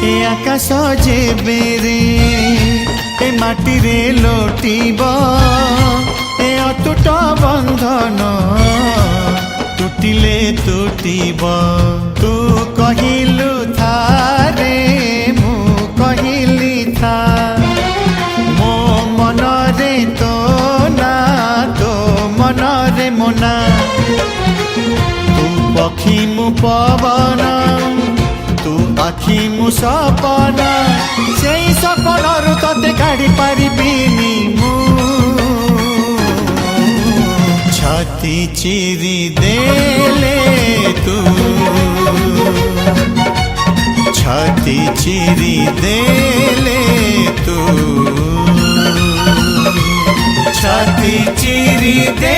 ए आकाश जेबेरे ए माटी रे लोटिब ए अतुट बंधन टूटिले टूटिब तू कहिलु थारे मु कहिली था मो मन रे तो ना तो मन रे मोना तू पक्षी मु पवन तू आखि मु सपना से सपनरु तते काढ़ी पारिबिनी मु छाती चिरी देले तू छाती चिरी देले तू छाती चिरी दे